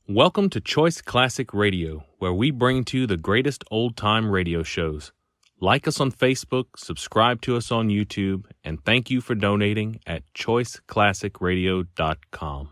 Welcome to Choice Classic Radio, where we bring to you the greatest old-time radio shows. Like us on Facebook, subscribe to us on YouTube, and thank you for donating at choiceclassicradio.com.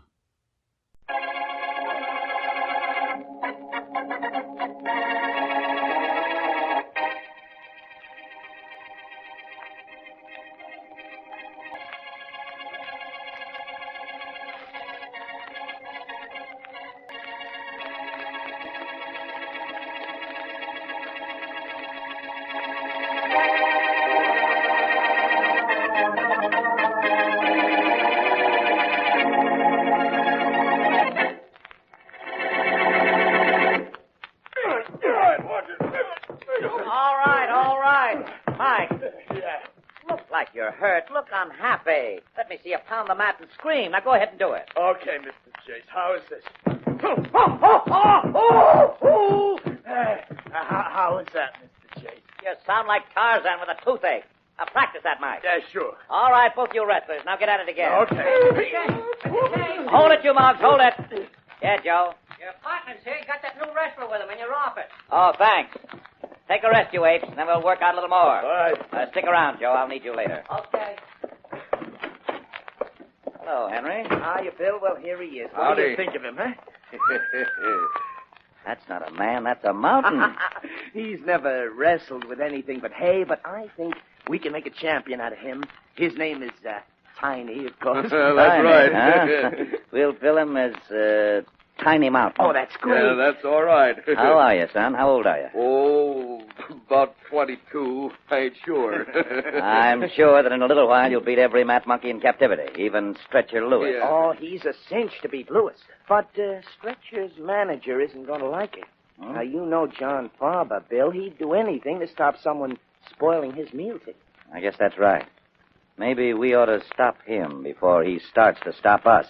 Pound the mat and scream. Now go ahead and do it. Okay, Mr. Chase. How is this? How is that, Mr. Chase? You sound like Tarzan with a toothache. Now practice that, Mike. Yeah, sure. All right, both you wrestlers. Now get at it again. Okay. Hold it, you mugs. Hold it. Yeah, Joe. Your partner's here. You got that new wrestler with him, and you're off it. Oh, thanks. Take a rest, you apes, and then we'll work out a little more. All right. Stick around, Joe. I'll need you later. Okay. Hello, Henry. Hiya, Bill. Well, here he is. What do you think of him, huh? That's not a man. That's a mountain. He's never wrestled with anything but hay, but I think we can make a champion out of him. His name is Tiny, of course. That's right. Huh? We'll bill him as Tiny Mountain. Oh, that's great. Yeah, that's all right. How are you, son? How old are you? Oh, about 22. I ain't sure. I'm sure that in a little while you'll beat every mat monkey in captivity, even Stretcher Lewis. Yeah. Oh, he's a cinch to beat Lewis. But Stretcher's manager isn't going to like it. Now, you know John Farber, Bill. He'd do anything to stop someone spoiling his meal ticket. I guess that's right. Maybe we ought to stop him before he starts to stop us.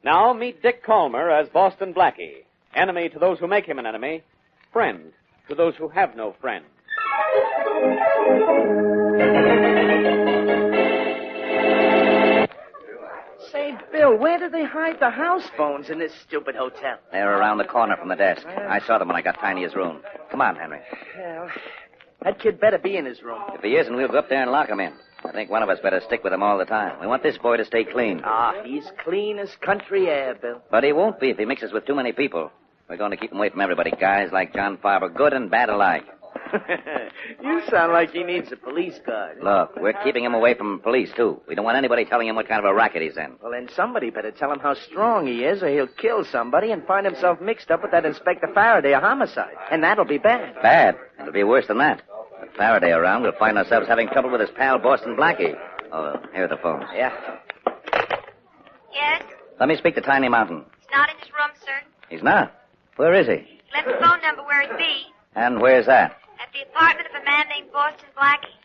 Now meet Dick Calmer as Boston Blackie. Enemy to those who make him an enemy. Friend to those who have no friend. Say, Bill, where do they hide the house phones in this stupid hotel? They're around the corner from the desk. I saw them when I got Tiny's room. Come on, Henry. Well, that kid better be in his room. If he isn't, we'll go up there and lock him in. I think one of us better stick with him all the time. We want this boy to stay clean. Ah, he's clean as country air, Bill. But he won't be if he mixes with too many people. We're going to keep him away from everybody, guys like John Farber, good and bad alike. You sound like he needs a police guard. Look, we're keeping him away from police, too. We don't want anybody telling him what kind of a racket he's in. Well, then somebody better tell him how strong he is, or he'll kill somebody and find himself mixed up with that Inspector Faraday, a homicide. And that'll be bad. Bad? It'll be worse than that. With Faraday around, we'll find ourselves having trouble with his pal, Boston Blackie. Oh, here are the phones. Yeah. Yes? Let me speak to Tiny Mountain. He's not in his room, sir. He's not. Where is he? He left the phone number where he'd be. And where's that? At the apartment of a man named Boston Blackie.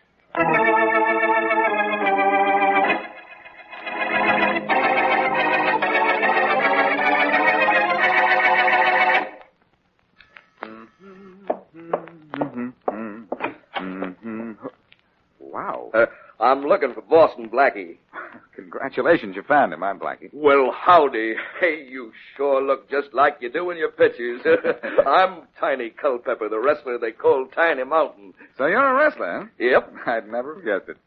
Wow. I'm looking for Boston Blackie. Congratulations, you found him. I'm Blackie. Well, howdy. Hey, you sure look just like you do in your pictures. I'm Tiny Culpepper, the wrestler they call Tiny Mountain. So you're a wrestler, huh? Yep. I'd never have guessed it.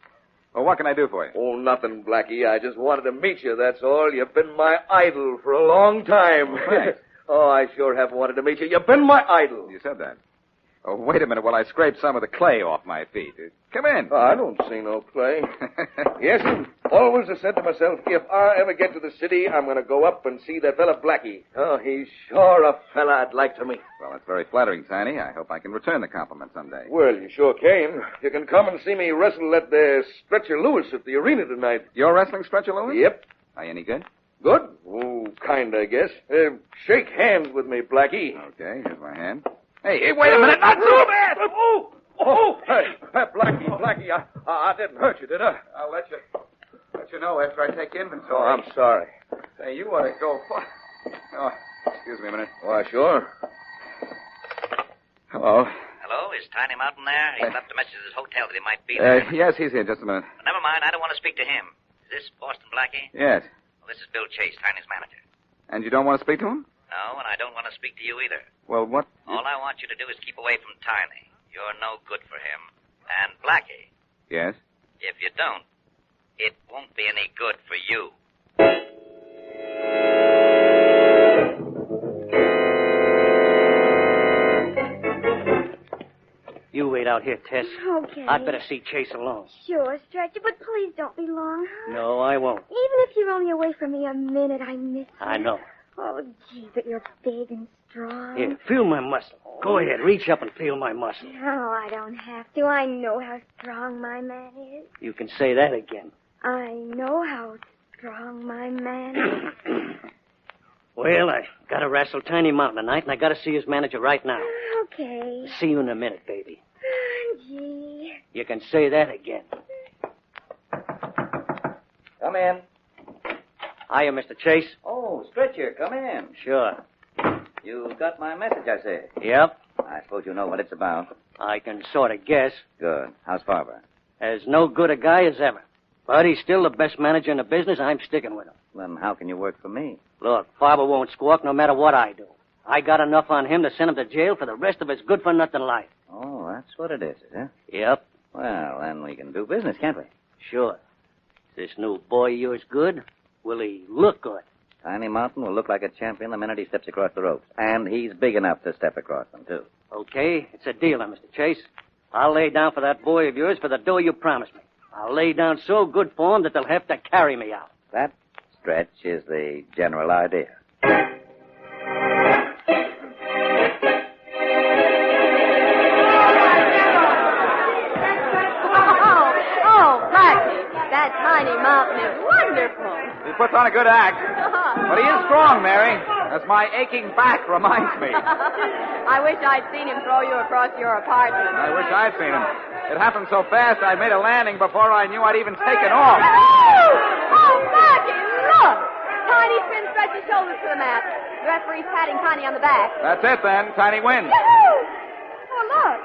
Well, what can I do for you? Oh, nothing, Blackie. I just wanted to meet you, that's all. You've been my idol for a long time. Thanks. Oh, I sure have wanted to meet you. You've been my idol. You said that. Oh, wait a minute while I scrape some of the clay off my feet. Come in. Oh, I don't see no clay. Yes, and always I said to myself, if I ever get to the city, I'm going to go up and see that fella Blackie. Oh, he's sure a fella I'd like to meet. Well, that's very flattering, Tiny. I hope I can return the compliment someday. Well, you sure can. You can come and see me wrestle at the Stretcher Lewis at the arena tonight. You're wrestling Stretcher Lewis? Yep. Are you any good? Good? Oh, kind, I guess. Shake hands with me, Blackie. Okay, here's my hand. Hey, wait a minute. Not too bad. Hey, Blackie, I didn't hurt you, did I? I'll let you know after I take inventory. Oh, I'm sorry. Say, you ought to go far. Oh, excuse me a minute. Why, sure. Hello. Hello, is Tiny Mountain there? He left a message at his hotel that he might be there. Yes, he's here. Just a minute. But never mind, I don't want to speak to him. Is this Boston Blackie? Yes. Well, this is Bill Chase, Tiny's manager. And you don't want to speak to him? No, and I don't want to speak to you either. Well, what? All I want you to do is keep away from Tiny. You're no good for him. And Blackie, Yes. if you don't, it won't be any good for you. You wait out here, Tess. Okay. I'd better see Chase alone. Sure, Stretcher, but please don't be long, huh? No, I won't. Even if you're only away from me a minute, I miss you. I know. Oh, gee, but you're big and strong. Here, feel my muscle. Go ahead, reach up and feel my muscle. Oh, I don't have to. I know how strong my man is. You can say that again. I know how strong my man is. Well, I gotta wrestle Tiny Mountain tonight, and I gotta see his manager right now. Okay. See you in a minute, baby. Gee. You can say that again. Come in. Hiya, Mr. Chase. Oh, Stretcher, come in. Sure. You got my message, I say. Yep. I suppose you know what it's about. I can sort of guess. Good. How's Farber? As no good a guy as ever. But he's still the best manager in the business. I'm sticking with him. Then how can you work for me? Look, Farber won't squawk no matter what I do. I got enough on him to send him to jail for the rest of his good-for-nothing life. Oh, that's what it is it? Yep. Well, then we can do business, can't we? Sure. Is this new boy of yours good? Will he look good? Tiny Mountain will look like a champion the minute he steps across the ropes. And he's big enough to step across them, too. Okay, it's a deal, Mr. Chase. I'll lay down for that boy of yours for the dough you promised me. I'll lay down so good for him that they'll have to carry me out. That, Stretch, is the general idea. Oh, Blackie, that Tiny Mountain is wonderful. He puts on a good act. But he is strong, Mary, as my aching back reminds me. I wish I'd seen him throw you across your apartment. I wish I'd seen him. It happened so fast I made a landing before I knew I'd even taken off. Oh, Blackie, look! Tiny spins Stretch's shoulders to the mat. The referee's patting Tiny on the back. That's it, then. Tiny wins. Woo-hoo! Oh, look.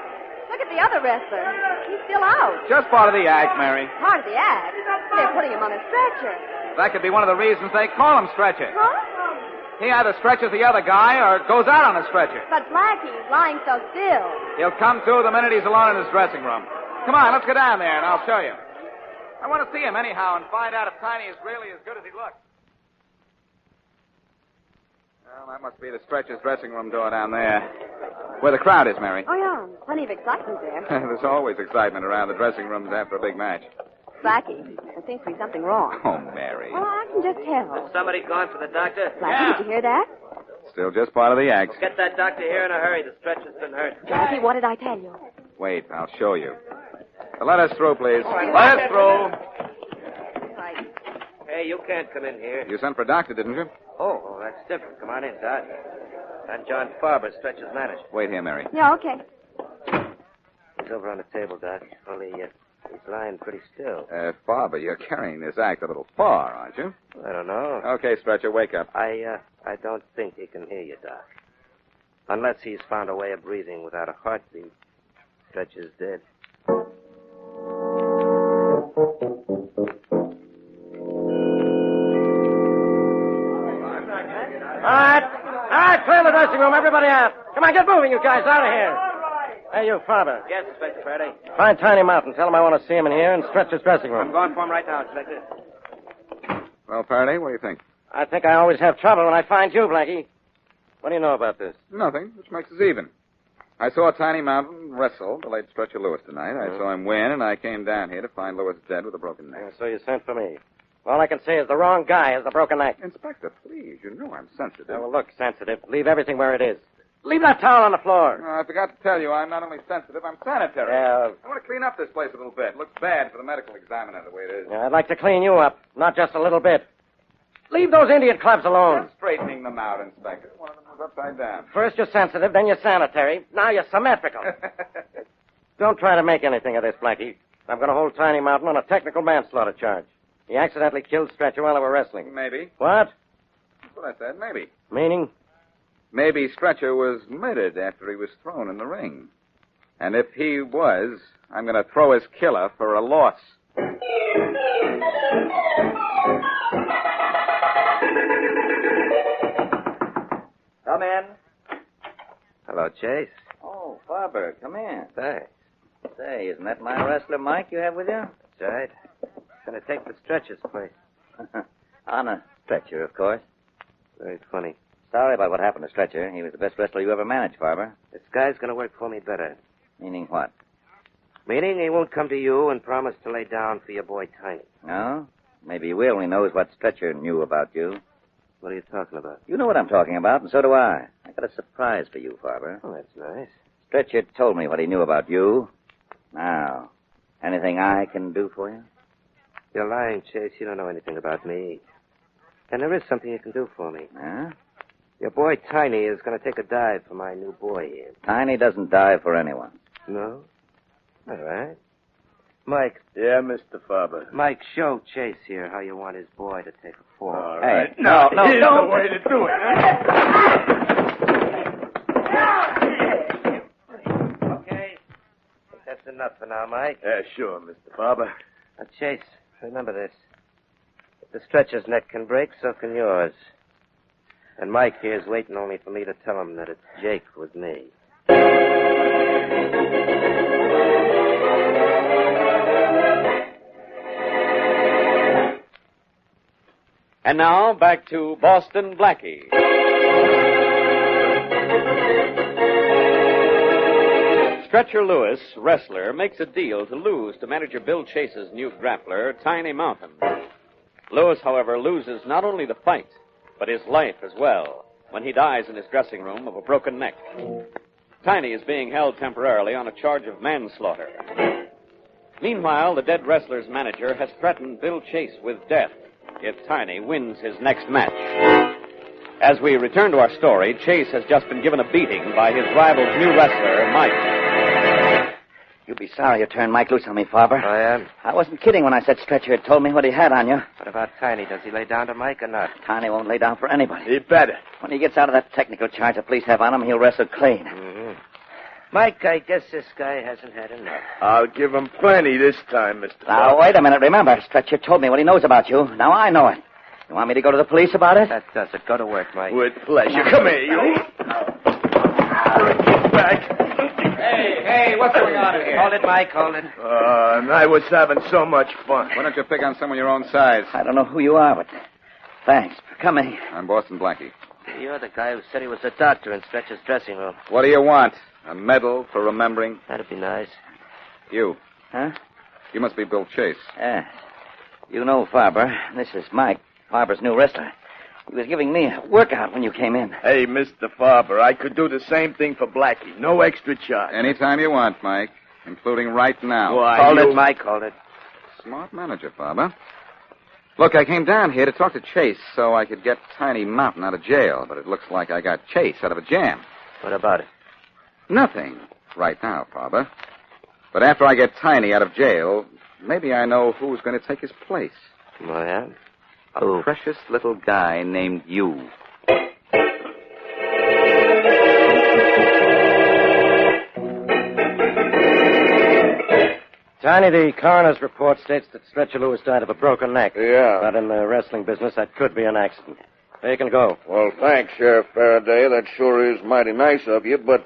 Look at the other wrestler. He's still out. Just part of the act, Mary. Part of the act. They're putting him on a stretcher. That could be one of the reasons they call him Stretcher. Huh? He either stretches the other guy or goes out on a stretcher. But Blackie's lying so still. He'll come to the minute he's alone in his dressing room. Come on, let's go down there and I'll show you. I want to see him anyhow and find out if Tiny is really as good as he looks. Well, that must be the stretcher's dressing room door down there. Where the crowd is, Mary. Oh, yeah. Plenty of excitement there. There's always excitement around the dressing rooms after a big match. Blackie, there seems to be something wrong. Oh, Mary. Oh, I can just tell. Somebody gone for the doctor? Blackie, did you hear that? Still just part of the act. Get that doctor here in a hurry. The stretcher's been hurt. Blackie, what did I tell you? Wait, I'll show you. Let us through, please. Let us through. Right. Hey, you can't come in here. You sent for a doctor, didn't you? Oh, that's different. Come on in, Doc. I'm John Farber, Stretcher's manager. Wait here, Mary. Yeah, okay. He's over on the table, Doc. Only, he's lying pretty still. Farber, you're carrying this act a little far, aren't you? I don't know. Okay, Stretcher, wake up. I don't think he can hear you, Doc. Unless he's found a way of breathing without a heartbeat. Stretcher's dead. All right, clear the dressing room, everybody out. Come on, get moving, you guys, out of here. Hey, you, Farber. Yes, Inspector Faraday. Find Tiny Mountain. Tell him I want to see him in here and stretch his dressing room. I'm going for him right now, Inspector. Well, Faraday, what do you think? I think I always have trouble when I find you, Blackie. What do you know about this? Nothing, which makes us even. I saw Tiny Mountain wrestle the late Stretcher Lewis tonight. I saw him win, and I came down here to find Lewis dead with a broken neck. So you sent for me. All I can say is the wrong guy has the broken neck. Inspector, please, you know I'm sensitive. Well, look, sensitive. Leave everything where it is. Leave that towel on the floor. I forgot to tell you, I'm not only sensitive, I'm sanitary. Yeah. I want to clean up this place a little bit. It looks bad for the medical examiner the way it is. Yeah, I'd like to clean you up, not just a little bit. Leave those Indian clubs alone. I'm straightening them out, Inspector. One of them was upside down. First you're sensitive, then you're sanitary. Now you're symmetrical. Don't try to make anything of this, Blackie. I'm going to hold Tiny Mountain on a technical manslaughter charge. He accidentally killed Stretcher while they were wrestling. Maybe. What? That's what I said, maybe. Meaning? Maybe Stretcher was murdered after he was thrown in the ring. And if he was, I'm going to throw his killer for a loss. Come in. Hello, Chase. Oh, Farber, come in. Thanks. Say, isn't that my wrestler Mike you have with you? That's right. Gonna take the stretcher's place. On a stretcher, of course. Very funny. Sorry about what happened to Stretcher. He was the best wrestler you ever managed, Farber. This guy's gonna work for me better. Meaning what? Meaning he won't come to you and promise to lay down for your boy Tiny. No? Maybe he will when he knows what Stretcher knew about you. What are you talking about? You know what I'm talking about, and so do I. I got a surprise for you, Farber. Oh, that's nice. Stretcher told me what he knew about you. Now, anything I can do for you? You're lying, Chase. You don't know anything about me. And there is something you can do for me. Huh? Your boy Tiny is going to take a dive for my new boy here. Tiny doesn't dive for anyone. No? All right. Mike. Yeah, Mr. Farber. Mike, show Chase here how you want his boy to take a fall. All Hey, right. no, Here's don't. the way to do it. Okay. I think that's enough for now, Mike. Yeah, sure, Mr. Farber. Now, Chase, remember this. If the stretcher's neck can break, so can yours. And Mike here's waiting only for me to tell him that it's Jake with me. And now, back to Boston Blackie. Stretcher Lewis, wrestler, makes a deal to lose to manager Bill Chase's new grappler, Tiny Mountain. Lewis, however, loses not only the fight, but his life as well, when he dies in his dressing room of a broken neck. Tiny is being held temporarily on a charge of manslaughter. Meanwhile, the dead wrestler's manager has threatened Bill Chase with death if Tiny wins his next match. As we return to our story, Chase has just been given a beating by his rival's new wrestler, Mike. You'll be sorry you turned Mike loose on me, Farber. I am. I wasn't kidding when I said Stretcher had told me what he had on you. What about Tiny? Does he lay down to Mike or not? Tiny won't lay down for anybody. He better. When he gets out of that technical charge the police have on him, he'll wrestle clean. Mm-hmm. Mike, I guess this guy hasn't had enough. I'll give him plenty this time, Mr. Now, Farber. wait a minute. Remember, Stretcher told me what he knows about you. Now I know it. You want me to go to the police about it? That does it. Go to work, Mike. With pleasure. Come here, you. Get back. Hey, what's going on in here? Hold it, Mike. Hold it. And I was having so much fun. Why don't you pick on someone your own size? I don't know who you are, but thanks for coming. I'm Boston Blackie. You're the guy who said he was a doctor in Stretcher's dressing room. What do you want? A medal for remembering? That'd be nice. You. Huh? You must be Bill Chase. Yes. You know Farber. This is Mike, Farber's new wrestler. He was giving me a workout when you came in. Hey, Mr. Farber, I could do the same thing for Blackie. No extra charge. Anytime you want, Mike, including right now. Why, Hold you... it, Mike. Hold it. Smart manager, Farber. Look, I came down here to talk to Chase so I could get Tiny Mountain out of jail, but it looks like I got Chase out of a jam. What about it? Nothing right now, Farber. But after I get Tiny out of jail, maybe I know who's going to take his place. Oh, yeah? A precious little guy named you. Tiny, the coroner's report states that Stretcher Lewis died of a broken neck. Yeah. But in the wrestling business, that could be an accident. There you can go. Well, thanks, Sheriff Faraday. That sure is mighty nice of you. But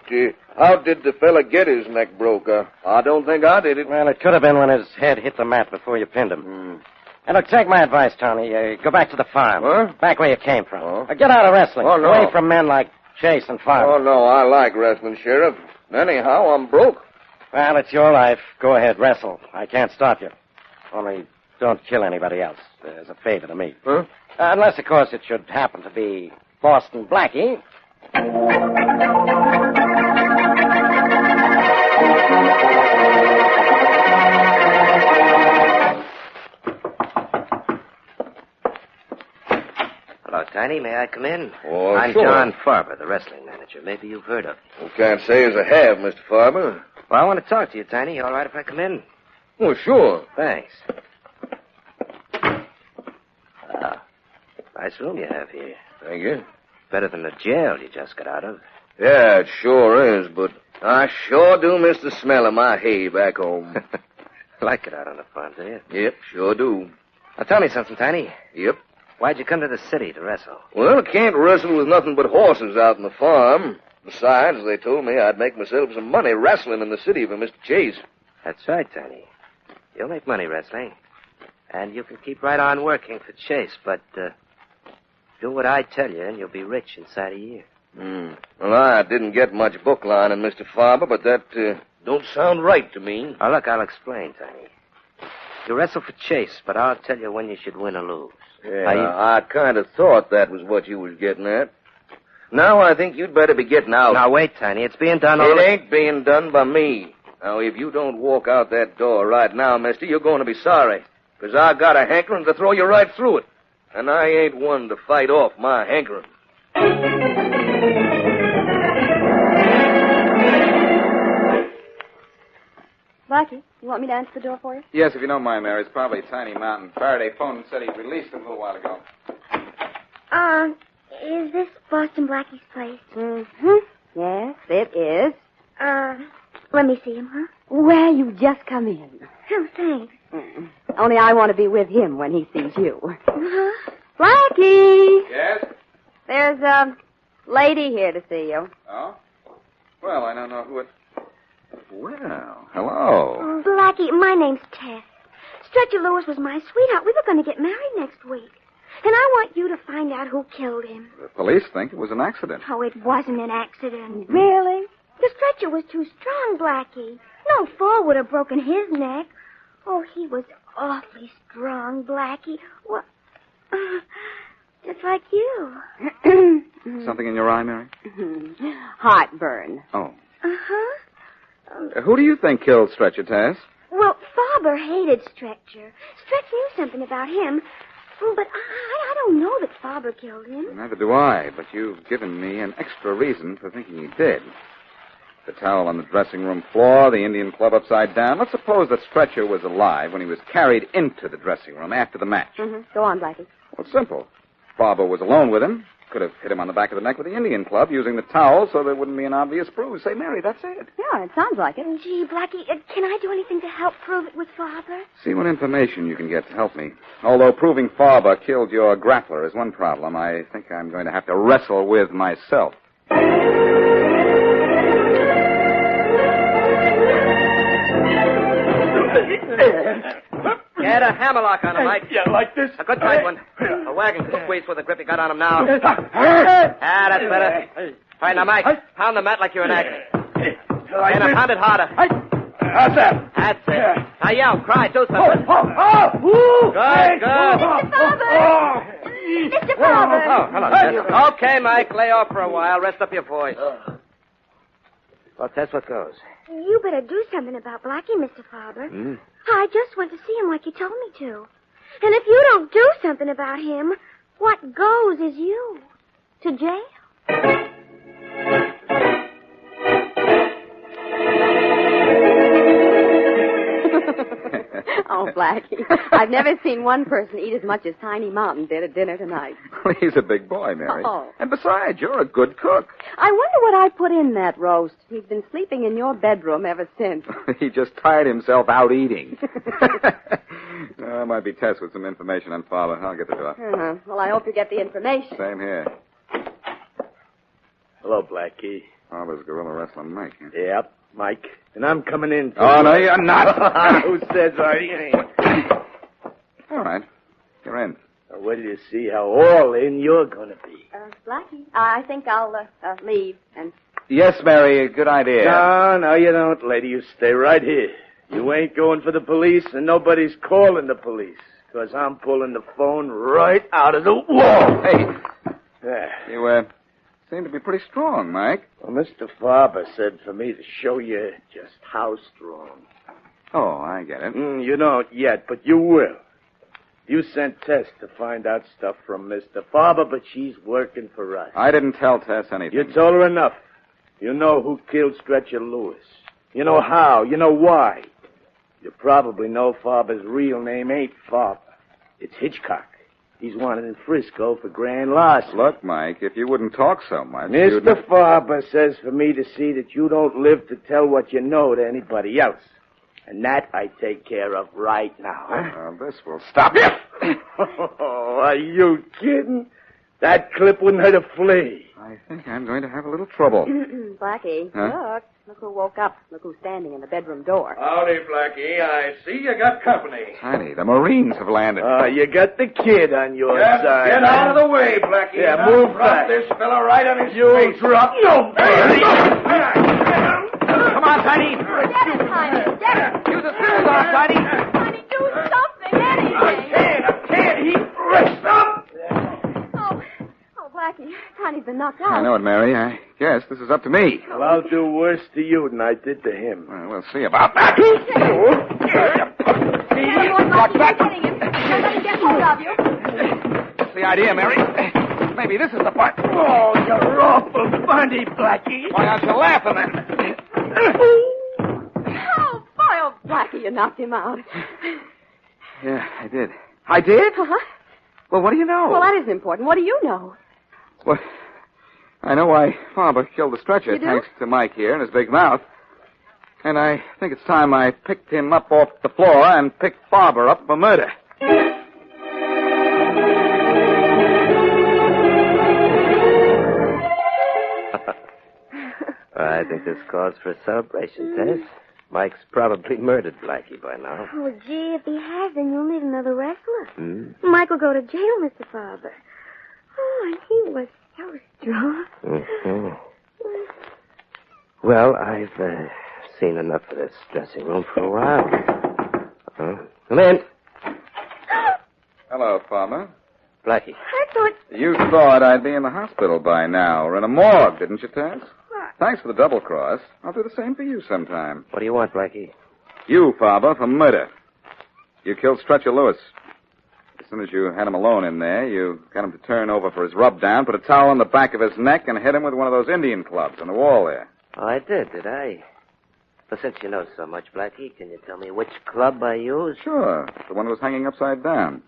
how did the fella get his neck broke? I don't think I did it. Well, it could have been when his head hit the mat before you pinned him. And look, take my advice, Tony. Go back to the farm. Huh? Back where you came from. Oh. Get out of wrestling. Oh, no. Away from men like Chase and Farmer. Oh, no, I like wrestling, Sheriff. Anyhow, I'm broke. Well, it's your life. Go ahead, wrestle. I can't stop you. Only don't kill anybody else. As a favor to me. Huh? Unless, of course, it should happen to be Boston Blackie. Hello, Tiny. May I come in? Oh, I'm sure. John Farber, the wrestling manager. Maybe you've heard of him. Can't say as I have, Mr. Farber. Well, I want to talk to you, Tiny. You all right if I come in? Oh, sure. Thanks. Nice room you have here. Thank you. Better than the jail you just got out of. Yeah, it sure is, but I sure do miss the smell of my hay back home. Like it out on the farm, do you? Yep, sure do. Now, tell me something, Tiny. Yep. Why'd you come to the city to wrestle? Well, I can't wrestle with nothing but horses out on the farm. Besides, they told me I'd make myself some money wrestling in the city for Mr. Chase. That's right, Tiny. You'll make money wrestling. And you can keep right on working for Chase, but do what I tell you, and you'll be rich inside a year. Well, I didn't get much book lining, Mr. Farber, but that don't sound right to me. Now, look, I'll explain, Tiny. You wrestle for Chase, but I'll tell you when you should win or lose. Yeah, I kind of thought that was what you was getting at. Now I think you'd better be getting out. Now, wait, Tiny. It's being done It ain't being done by me. Now, if you don't walk out that door right now, mister, you're going to be sorry. Because I got a hankering to throw you right through it. And I ain't one to fight off my hankering. Blackie, you want me to answer the door for you? Yes, if you don't mind, Mary. It's probably Tiny Mountain. Faraday phoned and said he released him a little while ago. Is this Boston Blackie's place? Mm-hmm. Yes, it is. Let me see him, huh? Well, you just come in. Oh, thanks. Only I want to be with him when he sees you. Uh-huh. Blackie! Yes? There's a lady here to see you. Oh? Well, I don't know who it... Well, hello. Oh, Blackie, my name's Tess. Stretcher Lewis was my sweetheart. We were going to get married next week. And I want you to find out who killed him. The police think it was an accident. Oh, it wasn't an accident. Really? The stretcher was too strong, Blackie. No fall would have broken his neck. Oh, he was awfully strong, Blackie. Well, just like you. Something in your eye, Mary? Heartburn. Oh. Uh-huh. Who do you think killed Stretcher, Tess? Well, Faber hated Stretcher. Stretch knew something about him. But I don't know that Faber killed him. Neither do I, but you've given me an extra reason for thinking he did. The towel on the dressing room floor, the Indian club upside down. Let's suppose that Stretcher was alive when he was carried into the dressing room after the match. Mm-hmm. Go on, Blackie. Well, it's simple. Faber was alone with him. Could have hit him on the back of the neck with the Indian club using the towel so there wouldn't be an obvious bruise. Say, Mary, that's it. Yeah, it sounds like it. Gee, Blackie, can I do anything to help prove it was Faber? See what information you can get to help me. Although proving Faber killed your grappler is one problem, I think I'm going to have to wrestle with myself. Get a hammerlock on him, Mike. Yeah, like this? A good tight one. A wagon could squeeze with the grip you got on him now. That's better. All right, now, Mike, pound the mat like you're in agony. Like And pound it harder. How's that? That's it. Now yell, cry, do something. Good. Mr. Faber! Oh, hello, Tess. Okay, Mike, lay off for a while. Rest up your voice. Well, Tess, what goes? You better do something about Blackie, Mr. Faber. I just went to see him like you told me to. And if you don't do something about him, what goes is you. To jail. Oh, Blackie, I've never seen one person eat as much as Tiny Mountain did at dinner tonight. Well, he's a big boy, Mary. Oh. And besides, you're a good cook. I wonder what I put in that roast. He's been sleeping in your bedroom ever since. He just tired himself out eating. That might be Tess with some information on Father. I'll get the door. Uh-huh. Well, I hope you get the information. Same here. Hello, Blackie. Father's gorilla wrestling Mike. Huh? Yep, Mike. And I'm coming in. Oh, no, you're not. Who says I ain't? All right. You're in. Wait till you see how all in you're going to be. Blackie, I think I'll leave and... Yes, Mary, good idea. No, you don't, lady. You stay right here. You ain't going for the police, and nobody's calling the police. Because I'm pulling the phone right out of the wall. Hey. There. You, seem to be pretty strong, Mike. Well, Mr. Faber said for me to show you just how strong. Oh, I get it. You don't yet, but you will. You sent Tess to find out stuff from Mr. Faber, but she's working for us. I didn't tell Tess anything. You told her enough. You know who killed Stretcher Lewis. You know how. You know why. You probably know Faber's real name ain't Faber. It's Hitchcock. He's wanted in Frisco for grand larceny. Look, Mike, if you wouldn't talk so much, Mr. Farber says for me to see that you don't live to tell what you know to anybody else. And that I take care of right now, huh? This will stop you. Oh, are you kidding? That clip wouldn't hurt a flea. I think I'm going to have a little trouble. Blackie, Huh? look who woke up. Look who's standing in the bedroom door. Howdy, Blackie. I see you got company. Tiny, the Marines have landed. You got the kid on your side. Get out of the way, Blackie. Yeah, Now move drop back. this fella right on his You face. drop. No, Come on, Tiny. Get it, Tiny. Get it. Use the scissors on, Tiny. Tiny, do something, anything. I can't. He wrists up. Oh, Blackie, Tiny's been knocked out. I know it, Mary. I guess this is up to me. Well, I'll do worse to you than I did to him. Well, we'll see about that. Watch back. Don't let him get hold of you. What's the idea, Mary? Maybe this is the part. Oh, you're awful funny, Blackie. Why aren't you laughing then? Oh, boy, oh, Blackie, you knocked him out. Yeah, I did. I did? Uh-huh. Well, what do you know? Well, that isn't important. What do you know? Well, I know why Farber killed the stretcher, You do? thanks to Mike here and his big mouth. And I think it's time I picked him up off the floor and picked Farber up for murder. I think this calls for a celebration, Tess. Mike's probably murdered Blackie by now. Oh, gee, if he has, then you'll need another wrestler. Mike will go to jail, Mr. Farber. Oh, and he was so strong. Mm-hmm. Well, I've seen enough of this dressing room for a while. Come in. Hello, Farmer. Blackie. I thought... You thought I'd be in the hospital by now, or in a morgue, didn't you, Tess? What? Thanks for the double cross. I'll do the same for you sometime. What do you want, Blackie? You, Farber, for murder. You killed Stretcher Lewis. As soon as you had him alone in there, you got him to turn over for his rub down, put a towel on the back of his neck, and hit him with one of those Indian clubs on the wall there. Oh, I did I? Well, since you know so much, Blackie, can you tell me which club I used? Sure. The one that was hanging upside down.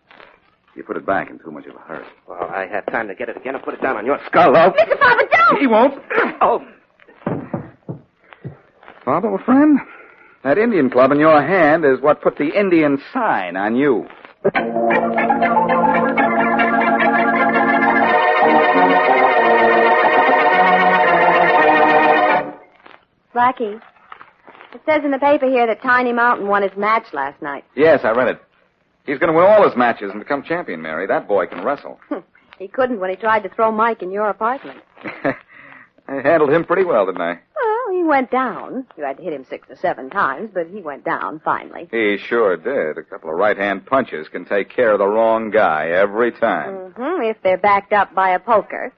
You put it back in too much of a hurry. Well, I had time to get it again and put it down on your skull, though. Mr. Farber, don't! He won't. Oh. Farber, old friend, that Indian club in your hand is what put the Indian sign on you. Blackie, it says in the paper here that Tiny Mountain won his match last night. Yes, I read it. He's going to win all his matches and become champion, Mary. That boy can wrestle. He couldn't when he tried to throw Mike in your apartment. I handled him pretty well, didn't I? Well, he went down. You had to hit him 6 or 7 times, but he went down finally. He sure did. A couple of right-hand punches can take care of the wrong guy every time. Mm-hmm, if they're backed up by a poker.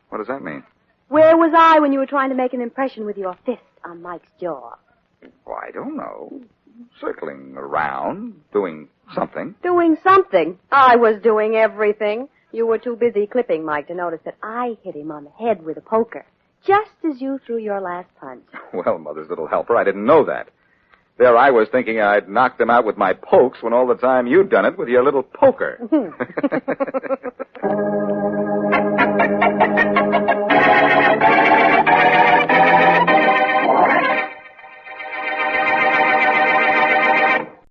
What does that mean? Where was I when you were trying to make an impression with your fist on Mike's jaw? Well, I don't know. Circling around, doing something. Doing something. I was doing everything. You were too busy clipping Mike to notice that I hit him on the head with a poker, just as you threw your last punch. Well, Mother's little helper, I didn't know that. There I was thinking I'd knocked him out with my pokes when all the time you'd done it with your little poker.